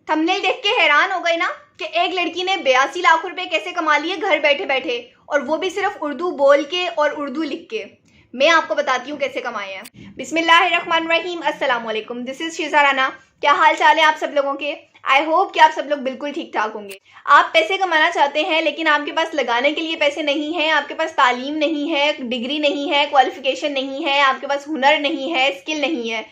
Thumbnail देख के हैरान हो गए ना कि एक लड़की ने 82 लाख रुपए कैसे कमा लिए घर बैठे बैठे, और वो भी सिर्फ उर्दू बोल के और उर्दू लिख के। मैं आपको बताती हूँ कैसे कमाए हैं। बिस्मिल्लाहिर्रहमानिर्रहीम, अस्सलाम वालेकुम, दिस इज शीज़ा राना। क्या हाल चाल है आप सब लोगों के? आई होप कि आप सब लोग बिल्कुल ठीक ठाक होंगे। आप पैसे कमाना चाहते हैं लेकिन आपके पास लगाने के लिए पैसे नहीं है, आपके पास तालीम नहीं है, डिग्री नहीं है, क्वालिफिकेशन नहीं है, आपके पास हुनर नहीं है, स्किल नहीं है,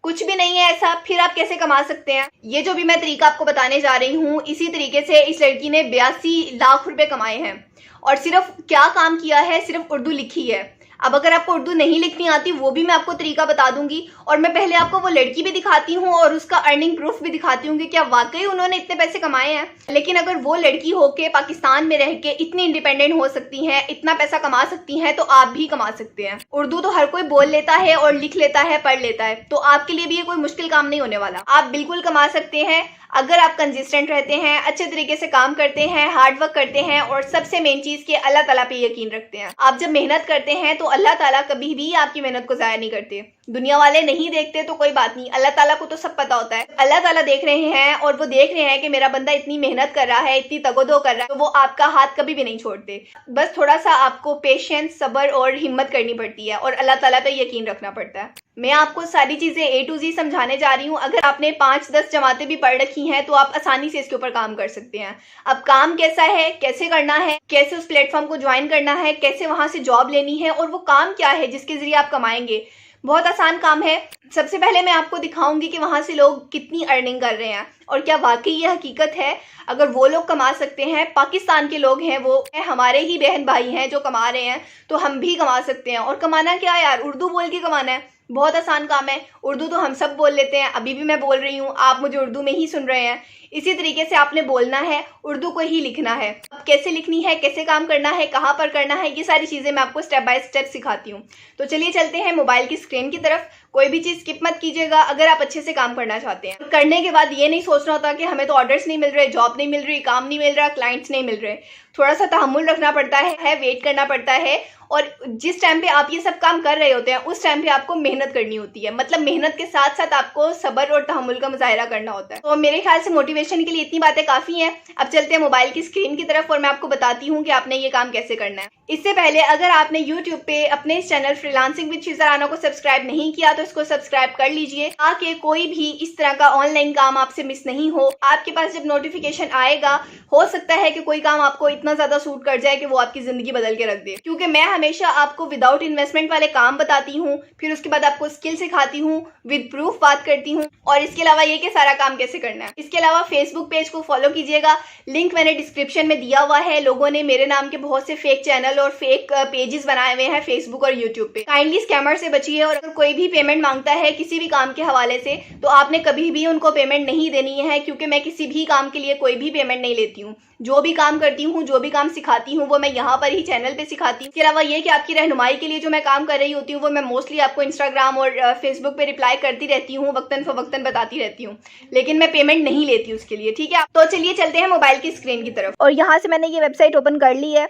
कुछ भी नहीं है ऐसा, फिर आप कैसे कमा सकते हैं? ये जो भी मैं तरीका आपको बताने जा रही हूँ, इसी तरीके से इस लड़की ने 82 लाख रुपए कमाए हैं। और सिर्फ क्या काम किया है, सिर्फ उर्दू लिखी है। अब अगर आपको उर्दू नहीं लिखनी आती वो भी मैं आपको तरीका बता दूंगी, और मैं पहले आपको वो लड़की भी दिखाती हूँ और उसका अर्निंग प्रूफ भी दिखाती हूँ कि क्या वाकई उन्होंने इतने पैसे कमाए हैं। लेकिन अगर वो लड़की होके पाकिस्तान में रह के इतनी इंडिपेंडेंट हो सकती हैं, इतना पैसा कमा सकती हैं, तो आप भी कमा सकते हैं। उर्दू तो हर कोई बोल लेता है और लिख लेता है, पढ़ लेता है, तो आपके लिए भी ये कोई मुश्किल काम नहीं होने वाला। आप बिल्कुल कमा सकते हैं अगर आप कंसिस्टेंट रहते हैं, अच्छे तरीके से काम करते हैं, हार्ड वर्क करते हैं, और सबसे मेन चीज के अल्लाह ताला पे यकीन रखते हैं। आप जब मेहनत करते हैं तो अल्लाह ताला कभी भी आपकी मेहनत को जाया नहीं करते। दुनिया वाले नहीं देखते तो कोई बात नहीं, अल्लाह ताला को तो सब पता होता है। अल्लाह ताला देख रहे हैं और वो देख रहे हैं कि मेरा बंदा इतनी मेहनत कर रहा है, इतनी तगोदो कर रहा है, तो वो आपका हाथ कभी भी नहीं छोड़ते। बस थोड़ा सा आपको पेशेंस, सब्र और हिम्मत करनी पड़ती है और अल्लाह ताला पे यकीन रखना पड़ता है। मैं आपको सारी चीजें A to Z समझाने जा रही हूँ। अगर आपने 5-10 जमातें भी पढ़ रखी हैं तो आप आसानी से इसके ऊपर काम कर सकते हैं। अब काम कैसा है, कैसे करना है, कैसे उस प्लेटफॉर्म को ज्वाइन करना है, कैसे वहां से जॉब लेनी है, और वो काम क्या है जिसके जरिए आप कमाएंगे। बहुत आसान काम है। सबसे पहले मैं आपको दिखाऊंगी कि वहां से लोग कितनी अर्निंग कर रहे हैं और क्या वाकई ये हकीकत है। अगर वो लोग कमा सकते हैं, पाकिस्तान के लोग हैं, वो हमारे ही बहन भाई हैं जो कमा रहे हैं, तो हम भी कमा सकते हैं। और कमाना क्या यार, उर्दू बोल के कमाना है। बहुत आसान काम है। उर्दू तो हम सब बोल लेते हैं, अभी भी मैं बोल रही हूँ, आप मुझे उर्दू में ही सुन रहे हैं। इसी तरीके से आपने बोलना है, उर्दू को ही लिखना है। अब कैसे लिखनी है, कैसे काम करना है, कहाँ पर करना है, ये सारी चीज़ें मैं आपको स्टेप बाय स्टेप सिखाती हूँ। तो चलिए चलते हैं मोबाइल की स्क्रीन की तरफ। कोई भी चीज़ स्किप मत कीजिएगा अगर आप अच्छे से काम करना चाहते हैं। करने के बाद ये नहीं सोचना होता कि हमें तो ऑर्डर्स नहीं मिल रहे, जॉब नहीं मिल रही, काम नहीं मिल रहा, क्लाइंट्स नहीं मिल रहे। थोड़ा सा तहम्मुल रखना पड़ता है, वेट करना पड़ता है, और जिस टाइम पे आप ये सब काम कर रहे होते हैं उस टाइम पे आपको मेहनत करनी होती है। मतलब मेहनत के साथ साथ आपको सब्र और तहम्मुल का मुजाहिरा करना होता है। तो मेरे ख्याल से मोटिवेशन के लिए इतनी बातें काफ़ी हैं। अब चलते हैं मोबाइल की स्क्रीन की तरफ और मैं आपको बताती हूँ कि आपने ये काम कैसे करना है। इससे पहले अगर आपने यूट्यूब पे अपने इस channel freelancing with Sheeza Rana को सब्सक्राइब नहीं किया तो इसको सब्सक्राइब कर लीजिए, ताकि कोई भी इस तरह का ऑनलाइन काम आपसे मिस नहीं हो। आपके पास जब नोटिफिकेशन आएगा, हो सकता है कि कोई काम आपको इतना ज़्यादा सूट कर जाए कि वो आपकी ज़िंदगी बदल के रख दे। क्योंकि मैं हमेशा आपको विदाउट इन्वेस्टमेंट वाले काम बताती हूँ, फिर उसके बाद आपको स्किल सिखाती हूँ, विद प्रूफ बात करती हूँ, और इसके अलावा ये कि सारा काम कैसे करना है। इसके अलावा फेसबुक पेज को फॉलो कीजिएगा, लिंक मैंने डिस्क्रिप्शन में दिया हुआ है। लोगों ने मेरे नाम के बहुत से फेक चैनल और फेक पेजेस बनाए हुए हैं फेसबुक और यूट्यूब पे। काइंडली स्कैमर से बचिए, और अगर कोई भी पेमेंट मांगता है किसी भी काम के हवाले से तो आपने कभी भी उनको पेमेंट नहीं देनी है, क्योंकि मैं किसी भी काम के लिए कोई भी पेमेंट नहीं लेती हूँ। जो भी काम करती हूँ, जो भी काम सिखाती हूँ, वो मैं यहाँ पर ही चैनल पे सिखाती हूँ। इसके अलावा ये कि आपकी रहनुमाई के लिए जो मैं काम कर रही होती हूँ वो मैं मोस्टली आपको इंस्टाग्राम और फेसबुक पे रिप्लाई करती रहती हूँ, वक्तन फवक्तन बताती रहती हूँ, लेकिन मैं पेमेंट नहीं लेती उसके लिए। ठीक है, तो चलिए चलते हैं मोबाइल की स्क्रीन की तरफ। और यहाँ से मैंने ये वेबसाइट ओपन कर ली है।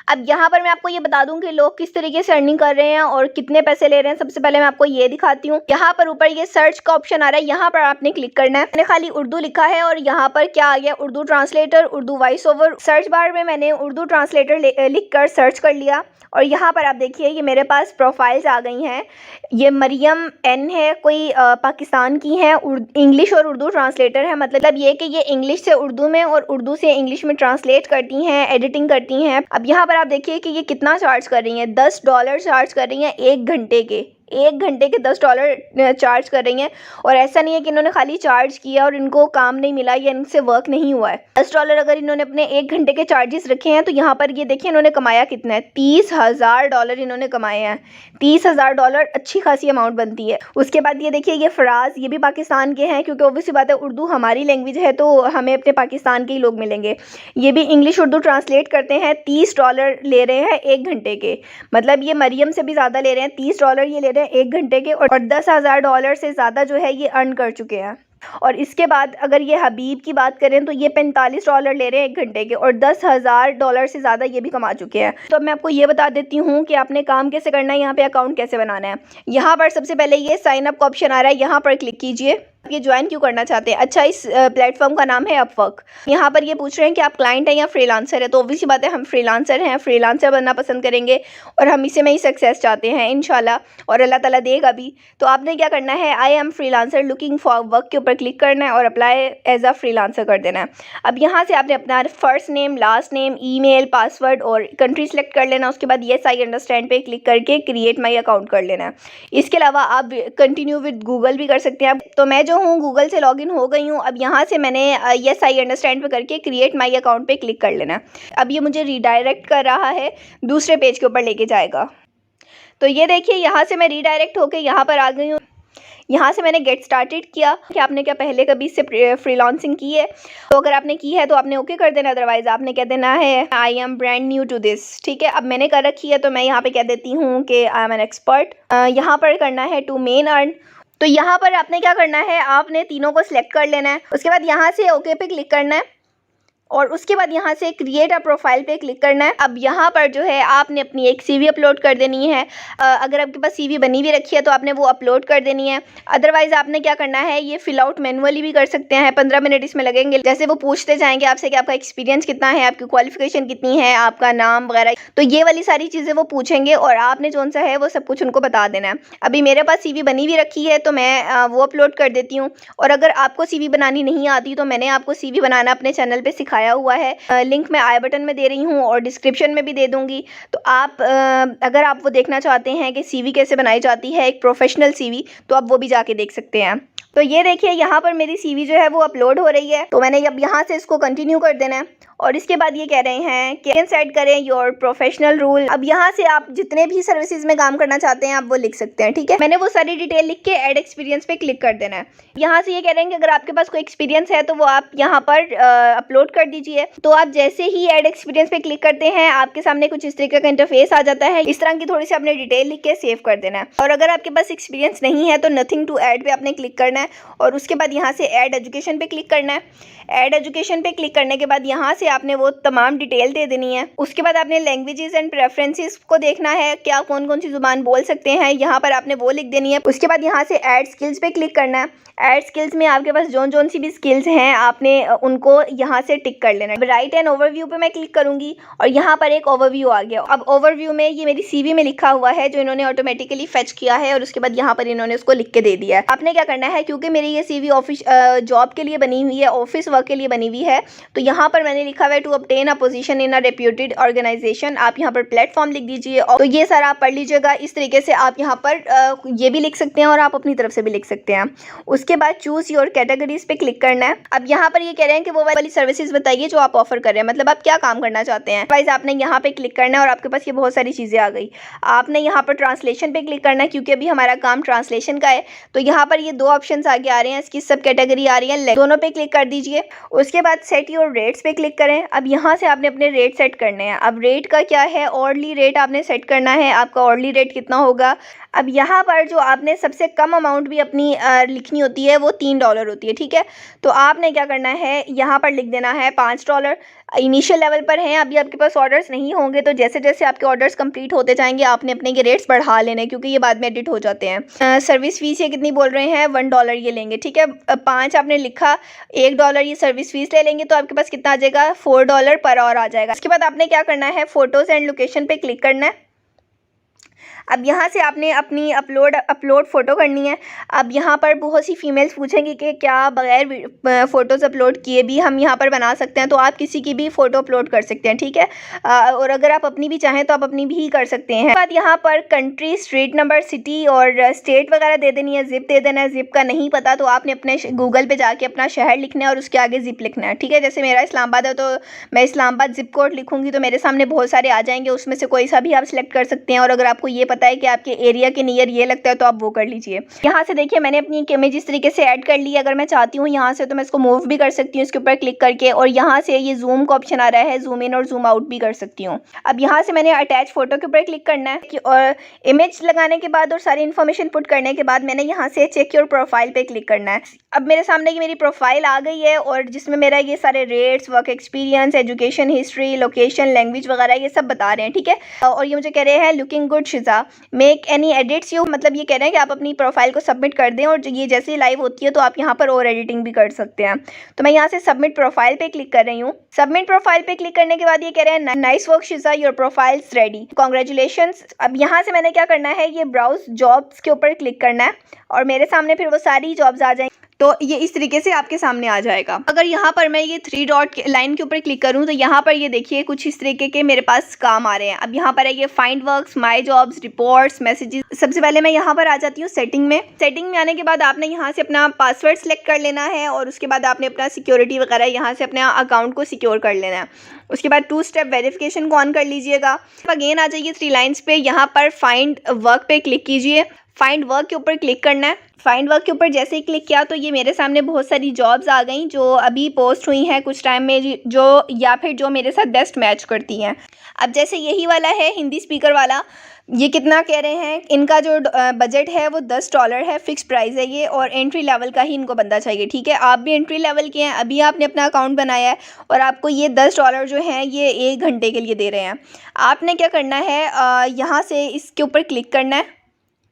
अब यहाँ पर मैं आपको ये बता दूं कि लोग किस तरीके से अर्निंग कर रहे हैं और कितने पैसे ले रहे हैं। सबसे पहले मैं आपको ये दिखाती हूँ। यहाँ पर ऊपर ये सर्च का ऑप्शन आ रहा है, यहाँ पर आपने क्लिक करना है। मैंने खाली उर्दू लिखा है और यहाँ पर क्या आ गया, Urdu translator, Urdu voice over. Search bar में मैंने उर्दू ट्रांसलेटर लिख कर सर्च कर लिया, और यहाँ पर आप देखिए ये मेरे पास प्रोफाइल्स आ गई हैं। ये मरियम एन है, कोई पाकिस्तान की है, इंग्लिश और उर्दू ट्रांसलेटर है। मतलब ये कि ये इंग्लिश से उर्दू में और उर्दू से इंग्लिश में ट्रांसलेट करती हैं, एडिटिंग करती हैं। अब यहाँ पर आप देखिए कि ये कितना चार्ज कर रही हैं, $10 चार्ज कर रही हैं 1 घंटे के। 1 घंटे के $10 चार्ज कर रही हैं। और ऐसा नहीं है कि इन्होंने खाली चार्ज किया और इनको काम नहीं मिला या इनसे वर्क नहीं हुआ है। $10 अगर इन्होंने अपने 1 घंटे के चार्जेस रखे हैं तो यहाँ पर ये देखिए इन्होंने कमाया कितना है, $30,000 इन्होंने कमाए हैं। $30,000 अच्छी खासी अमाउंट बनती है। उसके बाद ये देखिए ये फराज, ये भी पाकिस्तान के हैं, क्योंकि ऑब्वियसली बात है उर्दू हमारी लैंग्वेज है तो हमें अपने पाकिस्तान के ही लोग मिलेंगे। ये भी इंग्लिश उर्दू ट्रांसलेट करते हैं, $30 ले रहे हैं 1 घंटे के। मतलब ये मरियम से भी ज़्यादा ले रहे हैं, $30 ये ले रहे हैं 1 घंटे के, और $10,000 से ज़्यादा जो है ये अर्न कर चुके हैं। और इसके बाद अगर ये हबीब की बात करें तो ये $45 ले रहे हैं 1 घंटे के, और $10,000 से ज़्यादा ये भी कमा चुके हैं। तो मैं आपको ये बता देती हूँ कि आपने काम कैसे करना है, यहाँ पे अकाउंट कैसे बनाना है। यहाँ पर सबसे पहले ये साइन अप का ऑप्शन आ रहा है, यहाँ पर क्लिक कीजिए। ये ज्वाइन क्यों करना चाहते हैं? अच्छा, इस प्लेटफॉर्म का नाम है अपवर्क। यहाँ पर ये पूछ रहे हैं कि आप क्लाइंट हैं या फ्रीलांसर है, तो ऑब्वियसली बात है हम फ्रीलांसर हैं, फ्रीलांसर बनना पसंद करेंगे और हम इसी में ही सक्सेस चाहते हैं इंशाल्लाह, और अल्लाह ताला देगा भी। तो आपने क्या करना है, I M freelancer looking for work के ऊपर क्लिक करना है और अप्लाई एज अ फ्रीलांसर कर देना है। अब यहाँ से आपने अपना first name, last name, email, password और कंट्री सेलेक्ट कर लेना। उसके बाद येस आई अंडरस्टैंड पे क्लिक करके क्रिएट माई अकाउंट कर लेना है। इसके अलावा आप कंटिन्यू विद गूगल भी कर सकते हैं। तो मैं जो हूँ गूगल से लॉगिन हो गई हूँ। अब यहाँ से मैंने येस आई अंडरस्टैंड पे करके क्रिएट माई अकाउंट पे क्लिक कर लेना है। अब ये मुझे रीडायरेक्ट कर रहा है, दूसरे पेज के ऊपर लेके जाएगा। तो ये देखिए यहाँ से मैं रीडायरेक्ट होके यहाँ पर आ गई हूँ। यहाँ से मैंने गेट स्टार्टेड किया कि आपने क्या पहले कभी इससे फ्रीलांसिंग की है, तो अगर आपने की है तो आपने ओके कर देना, अदरवाइज आपने कह देना है I am brand new to this. ठीक है, अब मैंने कर रखी है तो मैं यहाँ पे कह देती हूँ कि आई एम एन एक्सपर्ट। यहाँ पर करना है टू मेन अर्न। तो यहाँ पर आपने क्या करना है, आपने तीनों को सिलेक्ट कर लेना है। उसके बाद यहाँ से ओके पे क्लिक करना है और उसके बाद यहाँ से क्रिएट अ प्रोफाइल पे क्लिक करना है। अब यहाँ पर जो है आपने अपनी एक सीवी अपलोड कर देनी है। अगर आपके पास सीवी बनी भी रखी है तो आपने वो अपलोड कर देनी है। अदरवाइज़ आपने क्या करना है, ये फिल आउट मैनुअली भी कर सकते हैं। 15 मिनट इसमें लगेंगे। जैसे वो पूछते जाएंगे आपसे कि आपका एक्सपीरियंस कितना है, आपकी क्वालिफिकेशन कितनी है, आपका नाम वगैरह, तो ये वाली सारी चीज़ें वो पूछेंगे और आपने जो सा है वो सब कुछ उनको बता देना है। अभी मेरे पास सीवी बनी भी रखी है तो मैं वो अपलोड कर देती हूँ। और अगर आपको सीवी बनानी नहीं आती तो मैंने आपको सीवी बनाना अपने चैनल पर सिखाया हुआ है। लिंक मैं आई बटन में दे रही हूँ और डिस्क्रिप्शन में भी दे दूँगी। तो आप अगर आप वो देखना चाहते हैं कि सीवी कैसे बनाई जाती है, एक प्रोफेशनल सीवी, तो आप वो भी जाके देख सकते हैं। तो ये देखिए यहाँ पर मेरी सीवी जो है वो अपलोड हो रही है। तो मैंने अब यहाँ से इसको कंटिन्यू कर देना है और इसके बाद ये कह रहे हैं कि सेट करें योर प्रोफेशनल रूल। अब यहाँ से आप जितने भी सर्विसेज में काम करना चाहते हैं आप वो लिख सकते हैं। ठीक है, मैंने वो सारी डिटेल लिख के ऐड एक्सपीरियंस पे क्लिक कर देना है। यहाँ से ये कह रहे हैं कि अगर आपके पास कोई एक्सपीरियंस है तो वो आप यहाँ पर अपलोड कर दीजिए। तो आप जैसे ही ऐड एक्सपीरियंस पे क्लिक करते हैं आपके सामने कुछ इस तरीके का इंटरफेस आ जाता है। इस तरह की थोड़ी सी आपने डिटेल लिख के सेव कर देना है। और अगर आपके पास एक्सपीरियंस नहीं है तो नथिंग टू ऐड पे आपने क्लिक करना है और उसके बाद यहाँ से ऐड एजुकेशन पे क्लिक करना है। ऐड एजुकेशन पे क्लिक करने के बाद यहाँ से आपने वो तमाम डिटेल दे देनी है। उसके बाद आपने लैंग्वेजेस एंड प्रेफरेंसेस को देखना है, क्या कौन कौन सी जुबान बोल सकते हैं, यहाँ पर आपने वो लिख देनी है। उसके बाद यहाँ से ऐड स्किल्स पे क्लिक करना है। ऐड स्किल्स में आपके पास जोन सी भी स्किल्स हैं आपने उनको यहाँ से टिक कर लेना है। राइट एंड ओवरव्यू पे मैं क्लिक करूँगी और यहाँ पर एक ओवरव्यू आ गया। अब ओवरव्यू में ये मेरी सीवी में लिखा हुआ है जो इन्होंने ऑटोमेटिकली फेच किया है और उसके बाद यहाँ पर इन्होंने उसको लिख के दे दिया है। आपने क्या करना है, क्योंकि मेरी ये सीवी ऑफिस जॉब के लिए बनी हुई है, ऑफिस वर्क के लिए बनी हुई है, तो यहाँ पर मैंने लिखा हुआ है to obtain a position in a reputed organisation. आप यहाँ पर प्लेटफॉर्म लिख दीजिए। तो ये सारा आप पढ़ लीजिएगा। इस तरीके से आप यहाँ पर ये भी लिख सकते हैं और आप अपनी तरफ से भी लिख सकते हैं। उसके बाद चूज योर कैटेगरीज पे क्लिक करना है। अब यहाँ पर ये कह रहे हैं कि वो वाली सर्विसेज बताइए जो आप ऑफर कर रहे हैं, मतलब आप क्या काम करना चाहते हैं। वाइज आपने यहाँ पे क्लिक करना है और आपके पास ये बहुत सारी चीज़ें आ गई। आपने यहाँ पर ट्रांसलेशन पे क्लिक करना है क्योंकि अभी हमारा काम ट्रांसलेशन का है। तो यहाँ पर ये दो ऑप्शन आगे आ रहे हैं, इसकी सब कैटेगरी आ रही है, दोनों पे क्लिक कर दीजिए। उसके बाद सेट योर रेट्स पे क्लिक करें। अब यहाँ से आपने अपने रेट सेट करने हैं। अब रेट का क्या है, ऑर्डरली रेट आपने सेट करना है, आपका ऑर्डरली रेट कितना होगा। अब यहाँ पर जो आपने सबसे कम अमाउंट भी अपनी लिखनी होती है वो $3 होती है। ठीक है, तो आपने क्या करना है, यहाँ पर लिख देना है $5। इनिशियल लेवल पर हैं, अभी आपके पास ऑर्डर्स नहीं होंगे, तो जैसे जैसे आपके ऑर्डर्स कंप्लीट होते जाएंगे आपने अपने के रेट्स बढ़ा लेने क्योंकि ये बाद में एडिट हो जाते हैं। सर्विस फीस ये कितनी बोल रहे हैं, $1 ये लेंगे। ठीक है, 5 आपने लिखा, $1 ये सर्विस फीस ले लेंगे तो आपके पास कितना आ जाएगा, $4 पर आवर आ जाएगा। इसके बाद आपने क्या करना है, फोटोज़ एंड लोकेशन पे क्लिक करना है। अब यहाँ से आपने अपनी अपलोड फ़ोटो करनी है। अब यहाँ पर बहुत सी फीमेल्स पूछेंगी कि क्या बगैर फ़ोटोज़ अपलोड किए भी हम यहाँ पर बना सकते हैं, तो आप किसी की भी फ़ोटो अपलोड कर सकते हैं। ठीक है, और अगर आप अपनी भी चाहें तो आप अपनी भी कर सकते हैं। बाद यहाँ पर कंट्री, स्ट्रीट नंबर, सिटी और स्टेट वगैरह दे देनी है, ज़िप दे देना है। ज़िप का नहीं पता तो आपने अपने गूगल पर जाके अपना शहर लिखना है और उसके आगे ज़िप लिखना है। ठीक है, जैसे मेरा इस्लामाबाद है तो मैं इस्लामाबाद ज़िप कोड लिखूँगी तो मेरे सामने बहुत सारे आ जाएंगे, उसमें से कोई सा भी आप सिलेक्ट कर सकते हैं। और अगर आपको ये पता है कि आपके एरिया के नियर ये लगता है तो आप वो कर लीजिए। यहाँ से देखिए मैंने अपनी एक इमेज इस तरीके से ऐड कर ली। अगर मैं चाहती हूँ यहाँ से तो मैं इसको मूव भी कर सकती हूँ इसके ऊपर क्लिक करके, और यहाँ से ये जूम का ऑप्शन आ रहा है, जूम इन और जूम आउट भी कर सकती हूँ। अब यहाँ से मैंने अटैच फोटो के ऊपर क्लिक करना है और इमेज लगाने के बाद और सारी इन्फॉर्मेशन पुट करने के बाद मैंने यहाँ से चेक योर प्रोफाइल पे क्लिक करना है। अब मेरे सामने ये मेरी प्रोफाइल आ गई है और जिसमें मेरा ये सारे rates, work experience, education history, location, language वगैरह ये सब बता रहे हैं। ठीक है, और ये मुझे कह रहे हैं लुकिंग गुड शिजा, कीजिएगा। मेक एनी एडिट्स यू, मतलब ये कह रहे हैं कि आप अपनी प्रोफाइल को सबमिट कर दें और ये जैसे ही लाइव होती है तो आप यहाँ पर और एडिटिंग भी कर सकते हैं। तो मैं यहाँ से सबमिट प्रोफाइल पे क्लिक कर रही हूँ। सबमिट प्रोफाइल पे क्लिक करने के बाद ये कह रहे हैं nice work शिजा, your profiles ready, congratulations. अब यहाँ से मैंने क्या करना है, ये ब्राउज जॉब्स के ऊपर क्लिक करना है और मेरे सामने फिर वो सारी जॉब्स आ जाएंगी। तो ये इस तरीके से आपके सामने आ जाएगा। अगर यहाँ पर मैं ये 3 डॉट लाइन के ऊपर क्लिक करूँ तो यहाँ पर ये देखिए कुछ इस तरीके के मेरे पास काम आ रहे हैं। अब यहाँ पर है ये find works, my jobs, reports, messages. सबसे पहले मैं यहाँ पर आ जाती हूँ सेटिंग में। सेटिंग में आने के बाद आपने यहाँ से अपना पासवर्ड सेलेक्ट कर लेना है और उसके बाद आपने अपना सिक्योरिटी वगैरह यहाँ से अपने अकाउंट को सिक्योर कर लेना है। उसके बाद 2 स्टेप वेरिफिकेशन को ऑन कर लीजिएगा। अगेन आ जाइए 3 लाइन्स पे, यहाँ पर फाइंड वर्क पे क्लिक कीजिए। फाइंड वर्क के ऊपर क्लिक करना है। फाइंड वर्क के ऊपर जैसे ही क्लिक किया तो ये मेरे सामने बहुत सारी जॉब्स आ गई जो अभी पोस्ट हुई हैं कुछ टाइम में, जो या फिर जो मेरे साथ बेस्ट मैच करती हैं। अब जैसे यही वाला है हिंदी स्पीकर वाला, ये कितना कह रहे हैं, इनका जो बजट है वो $10 है, फिक्स प्राइस है ये, और एंट्री लेवल का ही इनको बंदा चाहिए। ठीक है, आप भी एंट्री लेवल के हैं, अभी आपने अपना अकाउंट बनाया है और आपको ये $10 जो हैं ये 1 घंटे के लिए दे रहे हैं। आपने क्या करना है, यहाँ से इसके ऊपर क्लिक करना है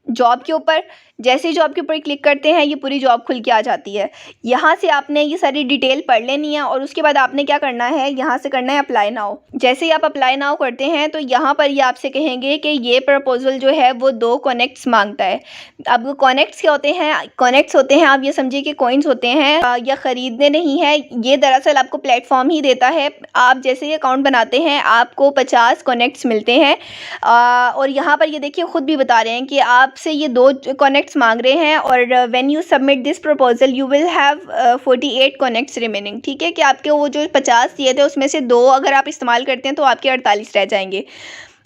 जॉब के ऊपर। जैसे ही जॉब के ऊपर क्लिक करते हैं ये पूरी जॉब खुल के आ जाती है। यहाँ से आपने ये सारी डिटेल पढ़ लेनी है और उसके बाद आपने क्या करना है, यहाँ से करना है अप्लाई नाउ। जैसे ही आप अप्लाई नाउ करते हैं तो यहाँ पर ये आपसे कहेंगे कि ये प्रपोजल जो है वो 2 कनेक्ट्स मांगता है। अब कनेक्ट्स क्या होते हैं, कनेक्ट्स होते हैं आप ये समझिए कि कॉइन्स होते हैं, या ख़रीदने नहीं है, ये दरअसल आपको प्लेटफॉर्म ही देता है। आप जैसे ही अकाउंट बनाते हैं आपको 50 कनेक्ट्स मिलते हैं। और यहाँ पर ये देखिए खुद भी बता रहे हैं कि आपसे ये 2 कनेक्ट मांग रहे हैं और when you submit this proposal you will have 48 connects remaining. ठीक है, कि आपके वो जो 50 दिए थे उसमें से 2 अगर आप इस्तेमाल करते हैं तो आपके 48 रह जाएंगे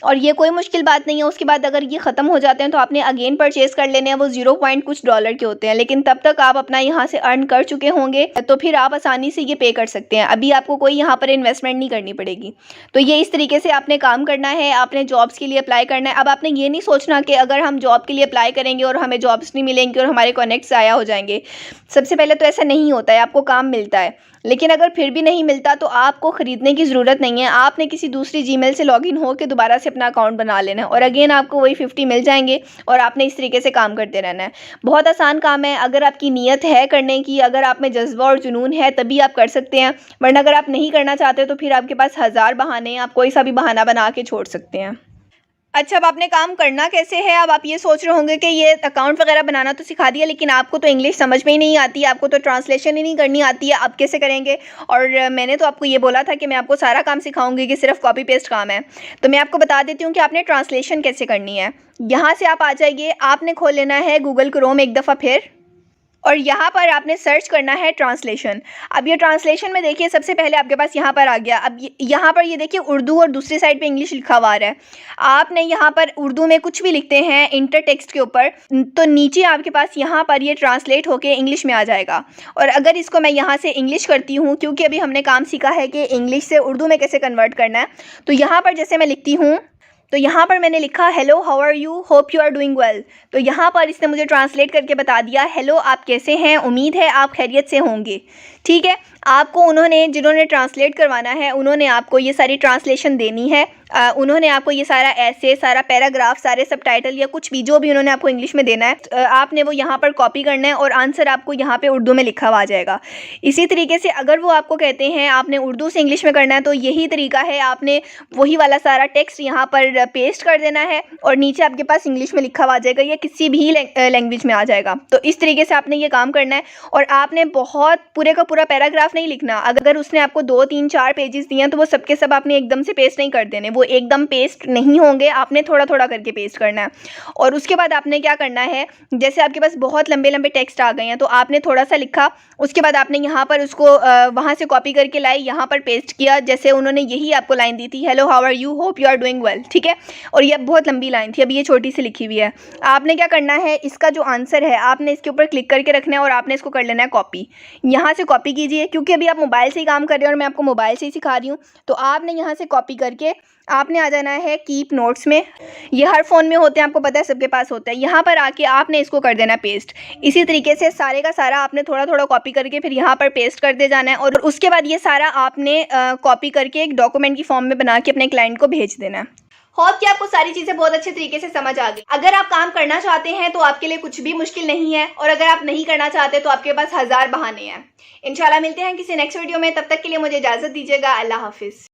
और ये कोई मुश्किल बात नहीं है। उसके बाद अगर ये ख़त्म हो जाते हैं तो आपने अगेन परचेज़ कर लेने हैं, वो 0 पॉइंट कुछ डॉलर के होते हैं, लेकिन तब तक आप अपना यहाँ से अर्न कर चुके होंगे तो फिर आप आसानी से ये पे कर सकते हैं। अभी आपको कोई यहाँ पर इन्वेस्टमेंट नहीं करनी पड़ेगी। तो ये इस तरीके से आपने काम करना है, आपने जॉब्स के लिए अप्लाई करना है। अब आपने ये नहीं सोचना कि अगर हम जॉब के लिए अप्लाई करेंगे और हमें जॉब्स नहीं मिलेंगी और हमारे कनेक्ट्स ज़ाया हो जाएंगे। सबसे पहले तो ऐसा नहीं होता है, आपको काम मिलता है, लेकिन अगर फिर भी नहीं मिलता तो आपको ख़रीदने की ज़रूरत नहीं है। आपने किसी दूसरी जीमेल से लॉगिन हो के दोबारा से अपना अकाउंट बना लेना है और अगेन आपको वही 50 मिल जाएंगे और आपने इस तरीके से काम करते रहना है। बहुत आसान काम है, अगर आपकी नीयत है करने की, अगर आप में जज्बा और जुनून है तभी आप कर सकते हैं, वरना अगर आप नहीं करना चाहते तो फिर आपके पास 1000 बहाने हैं, आप कोई सा भी बहाना बना के छोड़ सकते हैं। अच्छा, अब आपने काम करना कैसे है। अब आप ये सोच रहे होंगे कि ये अकाउंट वगैरह बनाना तो सिखा दिया, लेकिन आपको तो इंग्लिश समझ में ही नहीं आती, आपको तो ट्रांसलेशन ही नहीं करनी आती है, आप कैसे करेंगे। और मैंने तो आपको ये बोला था कि मैं आपको सारा काम सिखाऊंगी कि सिर्फ कॉपी पेस्ट काम है। तो मैं आपको बता देती हूँ कि आपने ट्रांसलेशन कैसे करनी है। यहाँ से आप आ जाइए, आपने खोल लेना है गूगल क्रोम एक दफ़ा फिर और यहाँ पर आपने सर्च करना है ट्रांसलेशन। अब ये ट्रांसलेशन में देखिए सबसे पहले आपके पास यहाँ पर आ गया। अब यहाँ पर ये देखिए उर्दू और दूसरी साइड पे इंग्लिश लिखा हुआ है। आपने यहाँ पर उर्दू में कुछ भी लिखते हैं इंटर टेक्स्ट के ऊपर तो नीचे आपके पास यहाँ पर ये ट्रांसलेट होके इंग्लिश में आ जाएगा। और अगर इसको मैं यहाँ से इंग्लिश करती हूँ, क्योंकि अभी हमने काम सीखा है कि इंग्लिश से उर्दू में कैसे कन्वर्ट करना है, तो यहाँ पर जैसे मैं लिखती हूँ तो यहाँ पर मैंने लिखा hello how are you, hope you are doing well. तो यहाँ पर इसने मुझे ट्रांसलेट करके बता दिया हेलो आप कैसे हैं, उम्मीद है आप खैरियत से होंगे। ठीक है, आपको उन्होंने जिन्होंने ट्रांसलेट करवाना है उन्होंने आपको ये सारी ट्रांसलेशन देनी है। उन्होंने आपको ये सारा ऐसे सारा पैराग्राफ सारे सबटाइटल या कुछ भी जो भी उन्होंने आपको इंग्लिश में देना है आपने वो यहाँ पर कॉपी करना है और आंसर आपको यहाँ पे उर्दू में लिखा हुआ आ जाएगा। इसी तरीके से अगर वो आपको कहते हैं आपने उर्दू से इंग्लिश में करना है तो यही तरीका है, आपने वही वाला सारा टेक्स्ट यहाँ पर पेस्ट कर देना है और नीचे आपके पास इंग्लिश में लिखा हुआ आ जाएगा या किसी भी लैंग्वेज में आ जाएगा। तो इस तरीके से आपने ये काम करना है और आपने बहुत पूरे का पूरा पैराग्राफ नहीं लिखना। अगर उसने आपको 2, 3, 4 पेजेस दिए हैं तो वो सबके सब आपने एकदम से पेस्ट नहीं कर देने, वो एकदम पेस्ट नहीं होंगे, आपने थोड़ा थोड़ा करके पेस्ट करना है। और उसके बाद आपने क्या करना है, जैसे आपके पास बहुत लंबे लंबे टेक्स्ट आ गए हैं तो आपने थोड़ा सा लिखा, उसके बाद आपने यहाँ पर उसको वहाँ से कॉपी करके लाई, यहाँ पर पेस्ट किया, जैसे उन्होंने यही आपको लाइन दी थी hello how are you, hope you are doing well. ठीक है, और ये बहुत लंबी लाइन थी, अभी ये छोटी सी लिखी हुई है। आपने क्या करना है, इसका जो आंसर है आपने इसके ऊपर क्लिक करके रखना है और आपने इसको कर लेना है कॉपी। यहाँ से कॉपी कीजिए, क्योंकि अभी आप मोबाइल से ही काम कर रहे हैं और मैं आपको मोबाइल से ही सिखा रही हूँ। तो आपने यहाँ से कॉपी करके आपने आ जाना है कीप नोट्स में। ये हर फ़ोन में होते हैं, आपको पता है सबके पास होता है। यहाँ पर आके आपने इसको कर देना पेस्ट। इसी तरीके से सारे का सारा आपने थोड़ा थोड़ा कॉपी करके फिर यहाँ पर पेस्ट कर दे जाना है और उसके बाद ये सारा आपने कॉपी करके एक डॉक्यूमेंट की फॉर्म में बना के अपने क्लाइंट को भेज देना है। होप कि आपको सारी चीजें बहुत अच्छे तरीके से समझ आ गई। अगर आप काम करना चाहते हैं तो आपके लिए कुछ भी मुश्किल नहीं है, और अगर आप नहीं करना चाहते तो आपके पास 1000 बहाने हैं। इंशाल्लाह मिलते हैं किसी नेक्स्ट वीडियो में, तब तक के लिए मुझे इजाजत दीजिएगा। अल्लाह हाफिज।